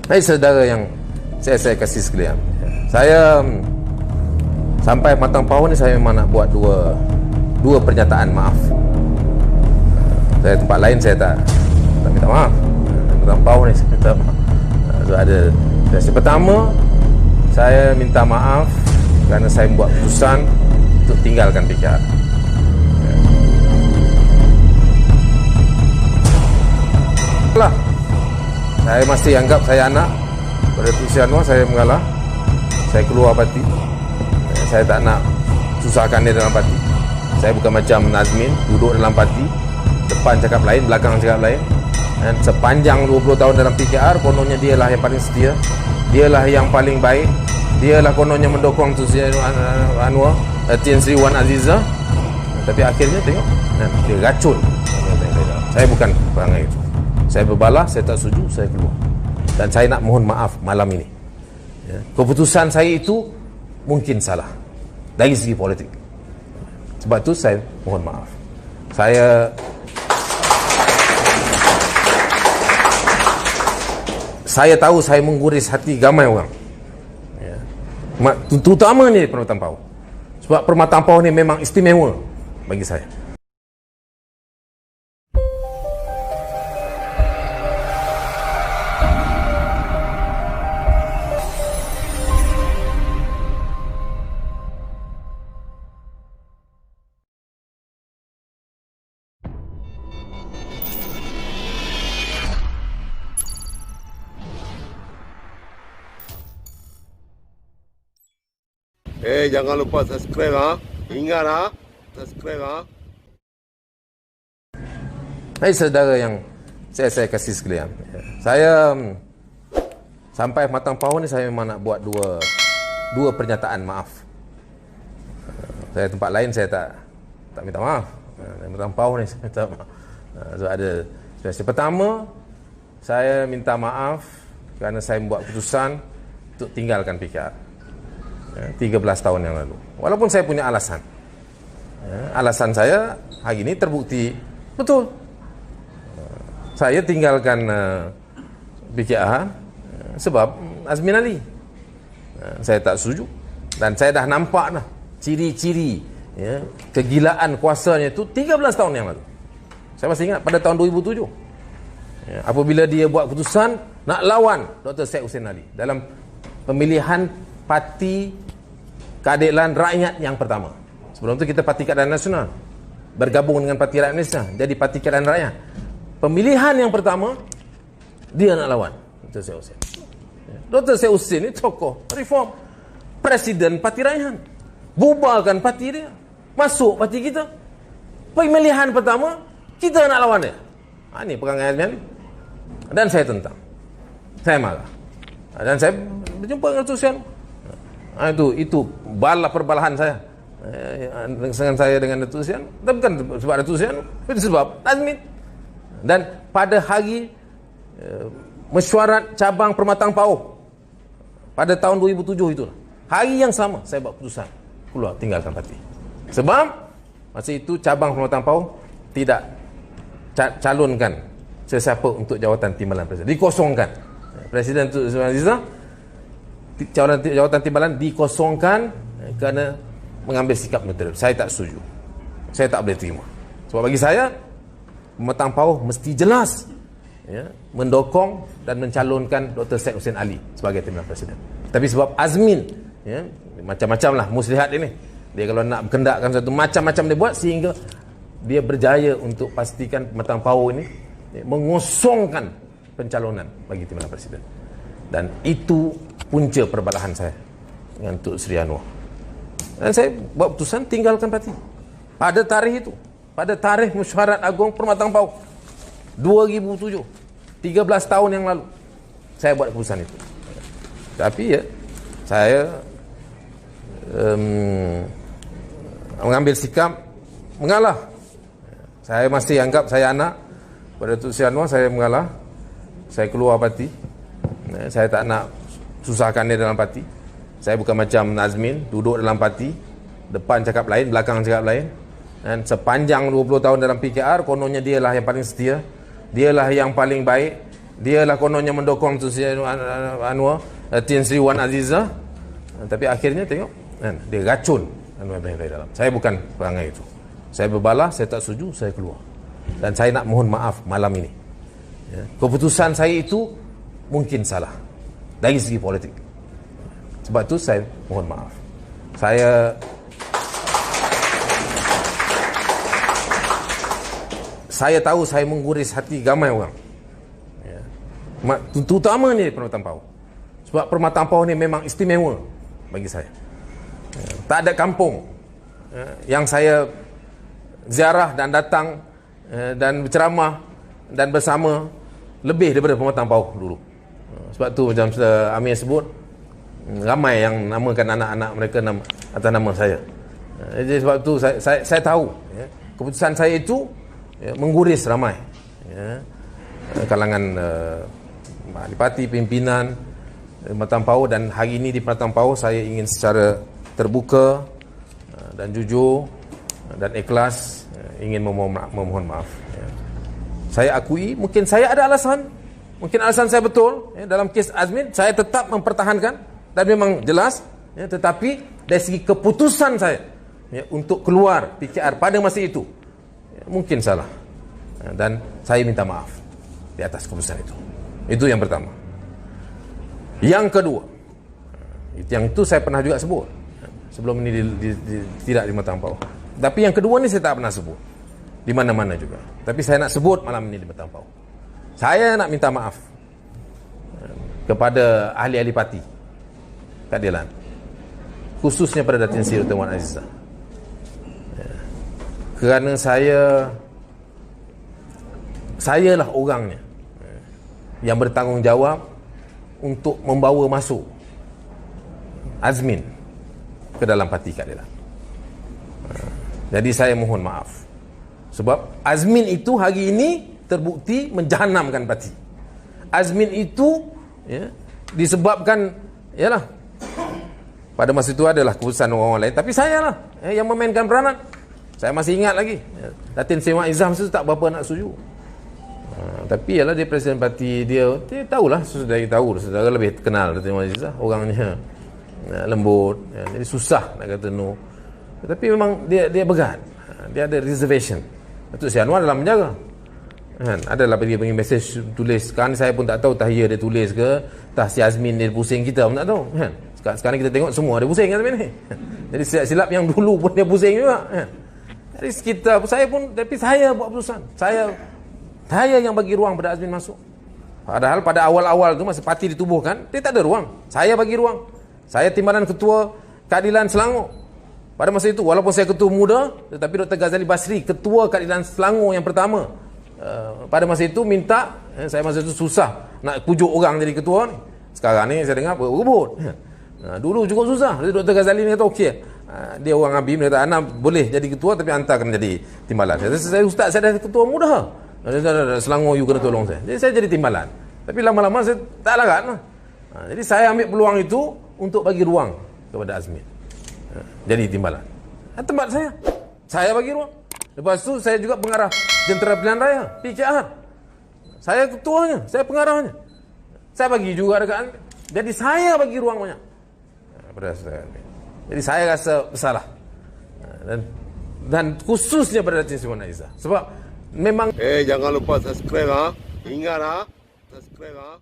Hai saudara yang saya kasih sekalian, saya sampai matang pau ni saya memang nak buat dua pernyataan maaf. Saya tempat lain saya tak minta maaf. Matang pau ni saya minta maaf. So, ada versi pertama, saya minta maaf kerana saya membuat keputusan untuk tinggalkan PKR. Lah, saya masih anggap saya anak. Pada Tun Anwar saya mengalah, saya keluar parti. Saya tak nak susahkan dia dalam parti. Saya bukan macam Nazmin, duduk dalam parti, depan cakap lain, belakang cakap lain. Dan sepanjang 20 tahun dalam PKR, kononnya dialah yang paling setia, dialah yang paling baik, dialah kononnya mendukung Tun Anwar, Tun Sri Wan Aziza. Tapi akhirnya tengok, dia racun. Saya bukan perangai itu. Saya berbalas, saya tak setuju, saya keluar. Dan saya nak mohon maaf malam ini. Keputusan saya itu mungkin salah dari segi politik. Sebab itu saya mohon maaf. Saya tahu saya mengguris hati ramai orang. Terutama ni Permatang Pau. Sebab Permatang Pau ni memang istimewa bagi saya. Jangan lupa subscribe ha. Ingat ha, subscribe ha. Hai saudara yang saya kasih sekalian, saya sampai matang pau ni saya memang nak buat dua pernyataan maaf. Saya tempat lain saya tak minta maaf. Matang pau ni saya minta maaf. So, ada versi pertama, saya minta maaf kerana saya membuat keputusan untuk tinggalkan PKR 13 tahun yang lalu. Walaupun saya punya alasan. Alasan saya hari ini terbukti betul. Saya tinggalkan PKR sebab Azmin Ali. Saya tak setuju. Dan saya dah nampak dah ciri-ciri kegilaan kuasanya itu 13 tahun yang lalu. Saya masih ingat pada tahun 2007. Apabila dia buat keputusan nak lawan Dr. Syed Hussein Ali dalam pemilihan Parti Keadilan Rakyat yang pertama. Sebelum itu kita Parti Keadilan Nasional bergabung dengan Parti Rakyat Malaysia jadi Parti Keadilan Rakyat. Pemilihan yang pertama dia nak lawan Dr. Syed Hussein. Dr. Syed Hussein ni tokoh reform, Presiden Parti Rakyat, bubarkan parti dia, masuk parti kita. Pemilihan pertama kita nak lawan dia. Ini perangai Azmin. Dan saya tentang, saya marah. Dan saya berjumpa dengan Tun itu perbalahan saya dengan saya dengan Datuk Sian. Tapi bukan sebab Datuk Sian, itu sebab Nazmin. Dan pada hari mesyuarat cabang Permatang Pau pada tahun 2007 itulah, hari yang sama saya buat keputusan keluar, tinggalkan parti. Sebab masa itu cabang Permatang Pau tidak calonkan sesiapa untuk jawatan timbalan presiden, dikosongkan. Presiden Tun Sri Wan Aziza, jawatan timbalan dikosongkan kerana mengambil sikap neutral. Saya tak setuju. Saya tak boleh terima. Sebab bagi saya, Permatang Pau mesti jelas mendukung dan mencalonkan Dr. Syed Hussein Ali sebagai timbalan presiden. Tapi sebab Azmin, macam-macam lah muslihat ini. Dia kalau nak berkendakkan satu macam-macam dia buat sehingga dia berjaya untuk pastikan Permatang Pau ini mengosongkan pencalonan bagi timbalan presiden. Dan itu punca perbalahan saya dengan Tun Sri Anwar. Dan saya buat keputusan tinggalkan parti. Pada tarikh itu, pada tarikh mesyuarat agung Permatang Pau 2007, 13 tahun yang lalu, saya buat keputusan itu. Tapi saya mengambil sikap mengalah. Saya masih anggap saya anak. Pada Tun Sri Anwar saya mengalah. Saya keluar parti. Saya tak nak susahkan dia dalam parti. Saya bukan macam Nazmin, duduk dalam parti, depan cakap lain, belakang cakap lain. Dan sepanjang 20 tahun dalam PKR, kononnya dialah yang paling setia, dialah yang paling baik, Dia lah kononnya mendokong Tun Sri Anwar, Tin Sri Wan Azizah, tapi akhirnya tengok kan, dia racun Anwar Ibrahim dari dalam. Saya bukan perangai itu. Saya berbalah, saya tak setuju, saya keluar. Dan saya nak mohon maaf malam ini. Ya. Keputusan saya itu mungkin salah dari segi politik. Sebab itu saya mohon maaf. Saya tahu saya mengguris hati ramai orang. Ya. Terutama ni Permatang Pau. Sebab Permatang Pau ni memang istimewa bagi saya. Ya. Tak ada kampung yang saya ziarah dan datang dan berceramah dan bersama lebih daripada Permatang Pau dulu. Sebab tu macam sudah Amir sebut, ramai yang namakan anak-anak mereka atas nama saya. Jadi sebab tu saya tahu ya, keputusan saya itu ya, mengguris ramai ya, kalangan adipati, pimpinan Permatang Pau. Dan hari ini di Permatang Pau saya ingin secara terbuka dan jujur dan ikhlas ingin memohon maaf ya. Saya akui mungkin saya ada alasan, mungkin alasan saya betul ya, dalam kes Azmin saya tetap mempertahankan dan memang jelas ya, tetapi dari segi keputusan saya ya, untuk keluar PKR pada masa itu ya, mungkin salah ya, dan saya minta maaf di atas keputusan itu yang pertama. Yang kedua, yang itu saya pernah juga sebut ya, sebelum ini tidak di Permatang Pau. Tapi yang kedua ni saya tak pernah sebut di mana-mana juga. Tapi saya nak sebut malam ini di Permatang Pau. Saya nak minta maaf kepada ahli-ahli parti keadilan, khususnya pada Datin Sri Wan Azizah. Kerana sayalah orangnya yang bertanggungjawab untuk membawa masuk Azmin ke dalam parti keadilan. Jadi saya mohon maaf. Sebab Azmin itu hari ini terbukti menjahanamkan parti. Azmin itu ya, disebabkan yalah pada masa itu adalah keputusan orang lain, tapi saya lah yang memainkan peranan. Saya masih ingat lagi ya, Datin Sri Wan Azizah itu tak berapa nak setuju. Tapi ialah dia presiden parti, dia tahulah, sudah tahu, saudara lebih kenal Datin Sri Wan Azizah, orangnya lembut ya, jadi susah nak kata no. Tetapi memang dia berat. Dia ada reservation. Datuk Sri Anwar dalam penjara kan, adalah dia bagi mesej tulis. Sekarang saya pun tak tahu tahiyah dia tulis ke, tah si Azmin dia pusing kita pun tak tahu kan. Sekarang kita tengok semua dia pusing kan Azmin ni. Jadi silap yang dulu pun dia pusing juga kan. Jadi kita, saya pun, tapi saya buat keputusan. Saya yang bagi ruang pada Azmin masuk. Padahal pada awal-awal tu masa parti ditubuhkan, dia tak ada ruang. Saya bagi ruang. Saya timbalan ketua Keadilan Selangor. Pada masa itu, walaupun saya ketua muda, tetapi Dr. Ghazali Basri, ketua Keadilan Selangor yang pertama, pada masa itu minta, saya masa itu susah nak pujuk orang jadi ketua ni. Sekarang ni saya dengar berebut. Dulu cukup susah. Dr. Ghazali ni kata okey. Dia orang Abim, dia kata Ana boleh jadi ketua tapi anta kena jadi timbalan. Saya ustaz, saya dah ketua muda. Selangor you kena tolong saya. Jadi saya jadi timbalan. Tapi lama-lama saya tak larat lah. Jadi saya ambil peluang itu untuk bagi ruang kepada Azmin. Jadi timbalan. Tempat saya bagi ruang. Lepas tu saya juga pengarah Jentera Pilihan Raya PKR. Saya ketuanya, saya pengarahnya. Saya bagi juga dekat. Jadi saya bagi ruang banyak. Jadi saya rasa bersalah. Dan khususnya pada Datin Sri Wan Azizah. Sebab memang jangan lupa subscribe Ingat subscribe